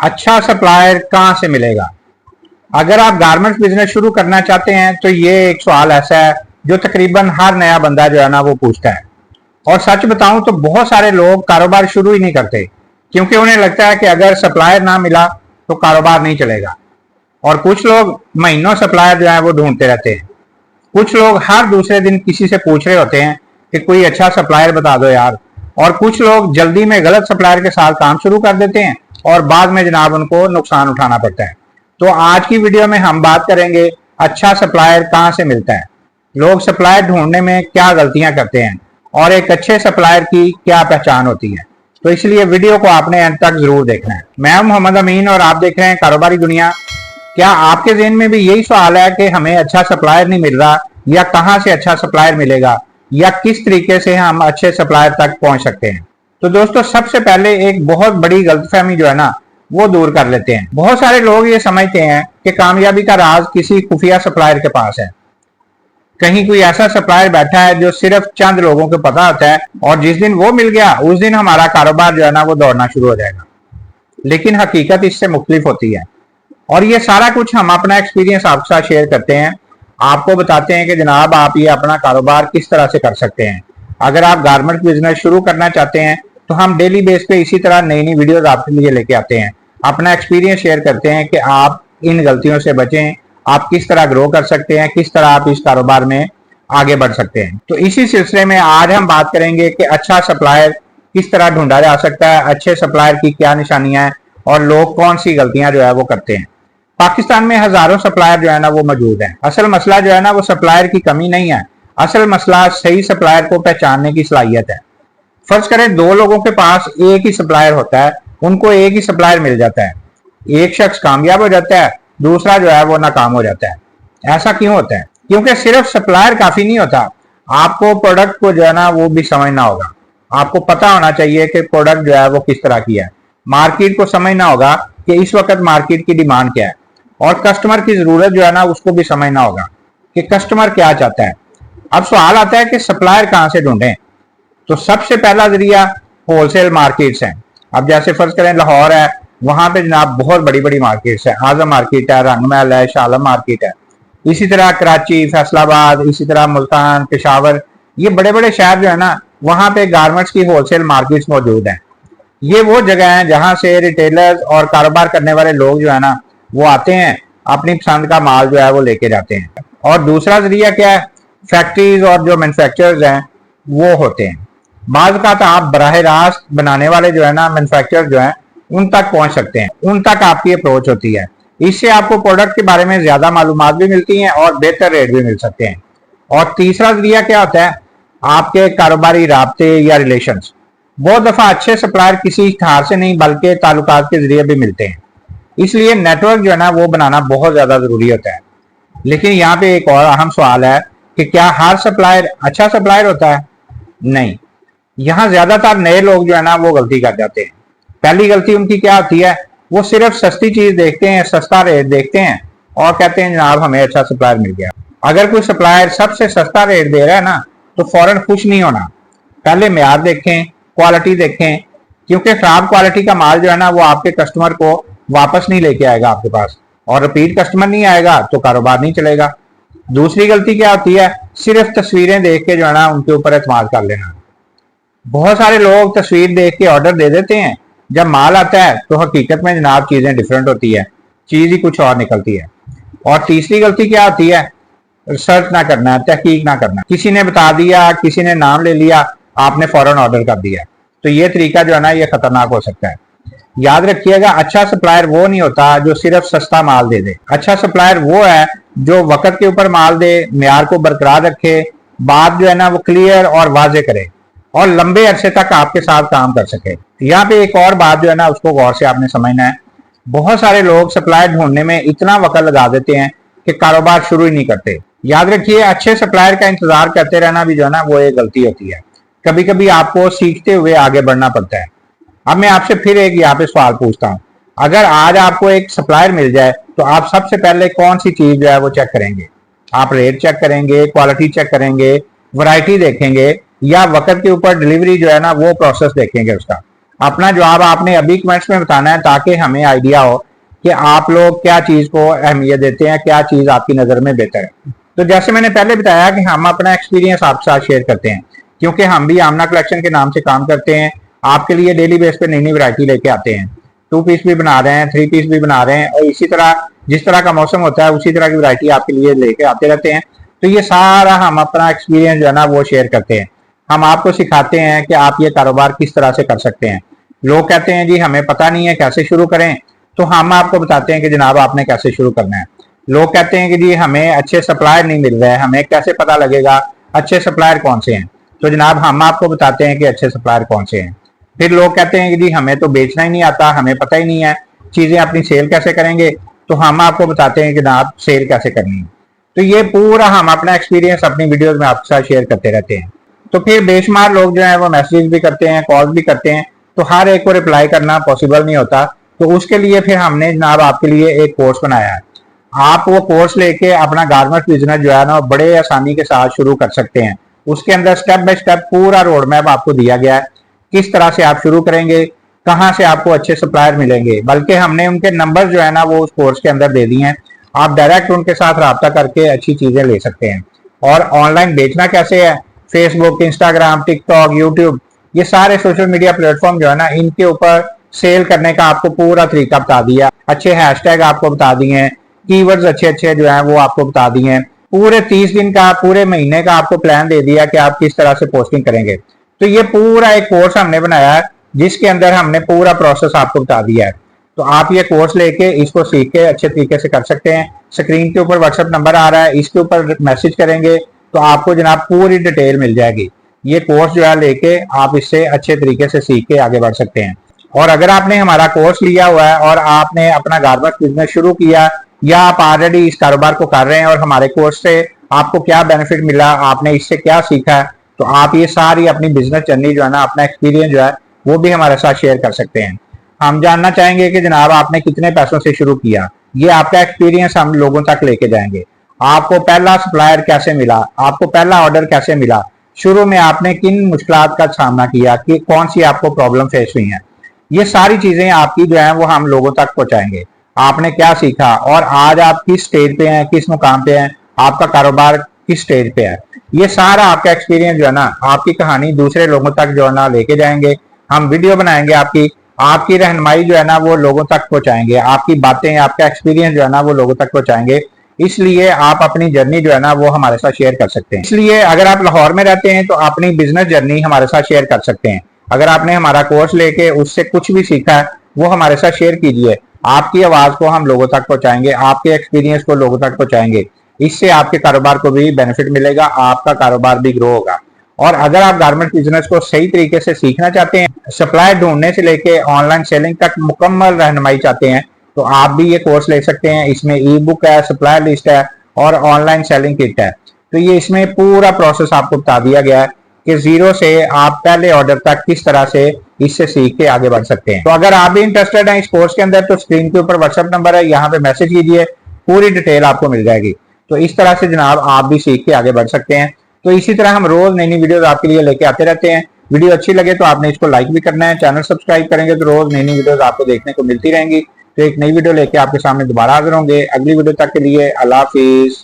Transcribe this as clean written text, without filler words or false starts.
अच्छा सप्लायर कहाँ से मिलेगा? अगर आप गारमेंट्स बिजनेस शुरू करना चाहते हैं तो ये एक सवाल ऐसा है जो तकरीबन हर नया बंदा जो है ना वो पूछता है। और सच बताऊं तो बहुत सारे लोग कारोबार शुरू ही नहीं करते क्योंकि उन्हें लगता है कि अगर सप्लायर ना मिला तो कारोबार नहीं चलेगा। और कुछ लोग महीनों सप्लायर जो है वो ढूंढते रहते हैं। कुछ लोग हर दूसरे दिन किसी से पूछ रहे होते हैं कि कोई अच्छा सप्लायर बता दो यार। और कुछ लोग जल्दी में गलत सप्लायर के साथ काम शुरू कर देते हैं और बाद में जनाब उनको नुकसान उठाना पड़ता है। तो आज की वीडियो में हम बात करेंगे अच्छा सप्लायर कहाँ से मिलता है, लोग सप्लायर ढूंढने में क्या गलतियां करते हैं और एक अच्छे सप्लायर की क्या पहचान होती है। तो इसलिए वीडियो को आपने अंत तक जरूर देखना है। मैं हूं मोहम्मद अमीन और आप देख रहे हैं कारोबारी दुनिया। क्या आपके ज़हन में भी यही सवाल है कि हमें अच्छा सप्लायर नहीं मिल रहा, या कहां से अच्छा सप्लायर मिलेगा, या किस तरीके से हम अच्छे सप्लायर तक पहुंच सकते हैं? तो दोस्तों, सबसे पहले एक बहुत बड़ी गलतफहमी जो है ना वो दूर कर लेते हैं। बहुत सारे लोग ये समझते हैं कि कामयाबी का राज किसी खुफिया सप्लायर के पास है। कहीं कोई ऐसा सप्लायर बैठा है जो सिर्फ चंद लोगों को पता होता है और जिस दिन वो मिल गया उस दिन हमारा कारोबार जो है ना वो दौड़ना शुरू हो जाएगा। लेकिन हकीकत इससे मुख्तलिफ होती है और ये सारा कुछ हम अपना एक्सपीरियंस आपके साथ शेयर करते हैं। आपको बताते हैं कि जनाब आप ये अपना कारोबार किस तरह से कर सकते हैं। अगर आप गारमेंट बिजनेस शुरू करना चाहते हैं तो हम डेली बेस पे इसी तरह नई नई वीडियोस आपके लिए लेके आते हैं, अपना एक्सपीरियंस शेयर करते हैं कि आप इन गलतियों से बचें, आप किस तरह ग्रो कर सकते हैं, किस तरह आप इस कारोबार में आगे बढ़ सकते हैं। तो इसी सिलसिले में आज हम बात करेंगे कि अच्छा सप्लायर किस तरह ढूंढा जा सकता है, अच्छे सप्लायर की क्या निशानियां हैं और लोग कौन सी गलतियां जो है वो करते हैं। पाकिस्तान में हजारों सप्लायर जो है ना वो मौजूद है। असल मसला जो है ना वो सप्लायर की कमी नहीं है, असल मसला सही सप्लायर को पहचानने की सलाहियत है। फर्ज करें दो लोगों के पास एक ही सप्लायर होता है, उनको एक ही सप्लायर मिल जाता है। एक शख्स कामयाब हो जाता है, दूसरा जो है वो नाकाम हो जाता है। ऐसा क्यों होता है? क्योंकि सिर्फ सप्लायर काफी नहीं होता, आपको प्रोडक्ट को जो है ना वो भी समझना होगा। आपको पता होना चाहिए कि प्रोडक्ट जो है वो किस तरह की है। मार्केट को समझना होगा कि इस वक्त मार्केट की डिमांड क्या है और कस्टमर की जरूरत जो है ना उसको भी समझना होगा कि कस्टमर क्या चाहता है। अब सवाल आता है कि सप्लायर कहां से ढूंढें? तो सबसे पहला जरिया होलसेल मार्केट्स हैं। अब जैसे फर्ज करें लाहौर है, वहां पे जनाब बहुत बड़ी बड़ी मार्केट्स है, आजम मार्केट है, रंगमहल है, शालम मार्केट है। इसी तरह कराची, फैसलाबाद, इसी तरह मुल्तान, पेशावर, ये बड़े बड़े शहर जो है ना वहां पे गारमेंट्स की होलसेल मार्केट्स मौजूद हैं। ये वो जगह है जहां से रिटेलर्स और कारोबार करने वाले लोग जो है ना वो आते हैं, अपनी पसंद का माल जो है वो लेके जाते हैं। और दूसरा जरिया क्या है? फैक्ट्रीज और जो मैन्युफैक्चरर्स हैं वो होते हैं। बाज़ औक़ात आप बराह रास्त बनाने वाले जो है ना मैन्युफैक्चरर जो है उन तक पहुंच सकते हैं, उन तक आपकी अप्रोच होती है। इससे आपको प्रोडक्ट के बारे में ज्यादा मालूमात भी मिलती हैं और बेहतर रेट भी मिल सकते हैं। और तीसरा जरिया क्या होता है? आपके कारोबारी राब्ते या रिलेशंस। बहुत दफा अच्छे सप्लायर किसी इश्तिहार से नहीं बल्कि ताल्लुकात के जरिए भी मिलते हैं, इसलिए नेटवर्क जो है ना वो बनाना बहुत ज्यादा जरूरी होता है। लेकिन यहाँ पे एक और अहम सवाल है कि क्या हर सप्लायर अच्छा सप्लायर होता है? नहीं, यहाँ ज्यादातर नए लोग जो है ना वो गलती कर जाते हैं। पहली गलती उनकी क्या होती है? वो सिर्फ सस्ती चीज देखते हैं, सस्ता रेट देखते हैं और कहते हैं जनाब हमें अच्छा सप्लायर मिल गया। अगर कोई सप्लायर सबसे सस्ता रेट दे रहा है ना तो फौरन खुश नहीं होना। पहले म्यार देखें, क्वालिटी देखें, क्योंकि खराब क्वालिटी का माल जो है ना वो आपके कस्टमर को वापस नहीं लेके आएगा आपके पास, और रिपीट कस्टमर नहीं आएगा तो कारोबार नहीं चलेगा। दूसरी गलती क्या होती है? सिर्फ तस्वीरें देख के जो है ना उनके ऊपर एतमाद कर लेना। बहुत सारे लोग तस्वीर देख के ऑर्डर दे देते हैं, जब माल आता है तो हकीकत में जनाब चीजें डिफरेंट होती है, चीज ही कुछ और निकलती है। और तीसरी गलती क्या होती है? रिसर्च ना करना, तहकीक ना करना। किसी ने बता दिया, किसी ने नाम ले लिया, आपने फौरन ऑर्डर कर दिया। तो ये तरीका जो है ना ये खतरनाक हो सकता है। याद रखिएगा, अच्छा सप्लायर वो नहीं होता जो सिर्फ सस्ता माल दे दे। अच्छा सप्लायर वो है जो वक्त के ऊपर माल दे, म्यार को बरकरार रखे, बात जो है ना वो क्लियर और वाजे करे और लंबे अरसे तक आपके साथ काम कर सके। यहाँ पे एक और बात जो है ना उसको गौर से आपने समझना है। बहुत सारे लोग सप्लायर ढूंढने में इतना वक्त लगा देते हैं कि कारोबार शुरू ही नहीं करते। याद रखिए, अच्छे सप्लायर का इंतजार करते रहना भी जो है ना वो एक गलती होती है। कभी कभी आपको सीखते हुए आगे बढ़ना पड़ता है। अब मैं आपसे फिर एक यहाँ पे सवाल पूछता हूँ, अगर आज आपको एक सप्लायर मिल जाए तो आप सबसे पहले कौन सी चीज जो है वो चेक करेंगे? आप रेट चेक करेंगे, क्वालिटी चेक करेंगे, वैरायटी देखेंगे, या वक्त के ऊपर डिलीवरी जो है ना वो प्रोसेस देखेंगे उसका? अपना जवाब आपने अभी कमेंट्स में बताना है, ताकि हमें आइडिया हो कि आप लोग क्या चीज को अहमियत देते हैं, क्या चीज आपकी नजर में बेहतर है। तो जैसे मैंने पहले बताया कि हम अपना एक्सपीरियंस आपके साथ शेयर करते हैं, क्योंकि हम भी आमना कलेक्शन के नाम से काम करते हैं। आपके लिए डेली बेस पे नई नई वैरायटी लेके आते हैं। 2 पीस भी बना रहे हैं, 3 पीस भी बना रहे हैं, और इसी तरह जिस तरह का मौसम होता है उसी तरह की वैरायटी आपके लिए लेके आते रहते हैं। तो ये सारा हम अपना एक्सपीरियंस जो है ना वो शेयर करते हैं। हम आपको सिखाते हैं कि आप ये कारोबार किस तरह से कर सकते हैं। लोग कहते हैं जी हमें पता नहीं है कैसे शुरू करें, तो हम आपको बताते हैं कि जनाब आपने कैसे शुरू करना है। लोग कहते हैं कि जी हमें अच्छे सप्लायर नहीं मिल रहे हैं, हमें कैसे पता लगेगा अच्छे सप्लायर कौन से हैं। तो जनाब हम आपको बताते हैं कि अच्छे सप्लायर कौन से हैं। फिर लोग कहते हैं कि जी हमें तो बेचना ही नहीं आता, हमें पता ही नहीं है चीजें अपनी सेल कैसे करेंगे। तो हम आपको बताते हैं कि जनाब सेल कैसे करनी है। तो ये पूरा हम अपना एक्सपीरियंस अपनी वीडियोस में आपके साथ शेयर करते रहते हैं। तो फिर बेशुमार लोग जो है वो मैसेज भी करते हैं, कॉल भी करते हैं, तो हर एक को रिप्लाई करना पॉसिबल नहीं होता। तो उसके लिए फिर हमने जनाब आपके लिए एक कोर्स बनाया है। आप वो कोर्स लेके अपना गारमेंट बिजनेस जो है ना बड़े आसानी के साथ शुरू कर सकते हैं। उसके अंदर स्टेप बाय स्टेप पूरा रोड मैप आपको दिया गया है, किस तरह से आप शुरू करेंगे, कहाँ से आपको अच्छे सप्लायर मिलेंगे। बल्कि हमने उनके नंबर जो है ना वो उस कोर्स के अंदर दे दिए हैं। आप डायरेक्ट उनके साथ रब्ता करके अच्छी चीजें ले सकते हैं। और ऑनलाइन बेचना कैसे है, फेसबुक, इंस्टाग्राम, टिकटॉक, यूट्यूब, ये सारे सोशल मीडिया प्लेटफॉर्म जो है ना इनके ऊपर सेल करने का आपको पूरा तरीका बता दिया। अच्छे हैशटैग आपको बता दिए हैं, कीवर्ड्स अच्छे अच्छे जो है वो आपको बता दिए हैं। पूरे 30 दिन का, पूरे महीने का आपको प्लान दे दिया कि आप किस तरह से पोस्टिंग करेंगे। तो ये पूरा एक कोर्स हमने बनाया है, जिसके अंदर हमने पूरा प्रोसेस आपको बता दिया है। तो आप ये कोर्स लेके इसको सीख के अच्छे तरीके से कर सकते हैं। स्क्रीन के ऊपर व्हाट्सएप नंबर आ रहा है, इसके ऊपर मैसेज करेंगे तो आपको जनाब पूरी डिटेल मिल जाएगी। ये कोर्स जो है लेके आप इससे अच्छे तरीके से सीख के आगे बढ़ सकते हैं। और अगर आपने हमारा कोर्स लिया हुआ है और आपने अपना गारमेंट बिजनेस शुरू किया, या आप ऑलरेडी इस कारोबार को कर रहे हैं और हमारे कोर्स से आपको क्या बेनिफिट मिला, आपने इससे क्या सीखा है, तो आप ये सारी अपनी बिजनेस जर्नी जो है ना, अपना एक्सपीरियंस जो है वो भी हमारे साथ शेयर कर सकते हैं। हम जानना चाहेंगे कि जनाब आपने कितने पैसों से शुरू किया, ये आपका एक्सपीरियंस हम लोगों तक लेके जाएंगे। आपको पहला सप्लायर कैसे मिला, आपको पहला ऑर्डर कैसे मिला, शुरू में आपने किन मुश्किलात का सामना किया, कि कौन सी आपको प्रॉब्लम फेस हुई हैं, ये सारी चीजें आपकी जो है वो हम लोगों तक पहुंचाएंगे। आपने क्या सीखा और आज आप किस स्टेज पे हैं, किस मुकाम पे हैं, आपका कारोबार किस स्टेज पे है, ये सारा आपका एक्सपीरियंस जो है ना, आपकी कहानी दूसरे लोगों तक जो है ना लेके जाएंगे। हम वीडियो बनाएंगे, आपकी रहनुमाई जो है ना वो लोगों तक पहुंचाएंगे, आपकी बातें, आपका एक्सपीरियंस जो है ना वो लोगों तक पहुंचाएंगे। इसलिए आप अपनी जर्नी जो है ना वो हमारे साथ शेयर कर सकते हैं। इसलिए अगर आप लाहौर में रहते हैं तो अपनी बिजनेस जर्नी हमारे साथ शेयर कर सकते हैं। अगर आपने हमारा कोर्स लेके उससे कुछ भी सीखा है वो हमारे साथ शेयर कीजिए। आपकी आवाज को हम लोगों तक पहुंचाएंगे, आपके एक्सपीरियंस को लोगों तक पहुंचाएंगे। इससे आपके कारोबार को भी बेनिफिट मिलेगा, आपका कारोबार भी ग्रो होगा। और अगर आप गारमेंट बिजनेस को सही तरीके से सीखना चाहते हैं, सप्लाई ढूंढने से लेके ऑनलाइन सेलिंग तक मुकम्मल रहनुमाई चाहते हैं, तो आप भी ये कोर्स ले सकते हैं। इसमें ई बुक है, सप्लाई लिस्ट है और ऑनलाइन सेलिंग किट है। तो ये इसमें पूरा प्रोसेस आपको बता दिया गया है कि जीरो से आप पहले ऑर्डर तक किस तरह से इससे सीख के आगे बढ़ सकते हैं। तो अगर आप भी इंटरेस्टेड हैं इस कोर्स के अंदर, तो स्क्रीन के ऊपर व्हाट्सएप नंबर है, यहाँ पे मैसेज कीजिए, पूरी डिटेल आपको मिल जाएगी। तो इस तरह से जनाब आप भी सीख के आगे बढ़ सकते हैं। तो इसी तरह हम रोज नई नई वीडियोस आपके लिए लेके आते रहते हैं। वीडियो अच्छी लगे तो आपने इसको लाइक भी करना है, चैनल सब्सक्राइब करेंगे तो रोज नई नई वीडियोस आपको देखने को मिलती रहेंगी। तो एक नई वीडियो लेके आपके सामने दोबारा हाजिर होंगे। अगली वीडियो तक के लिए अल्लाह हाफिज।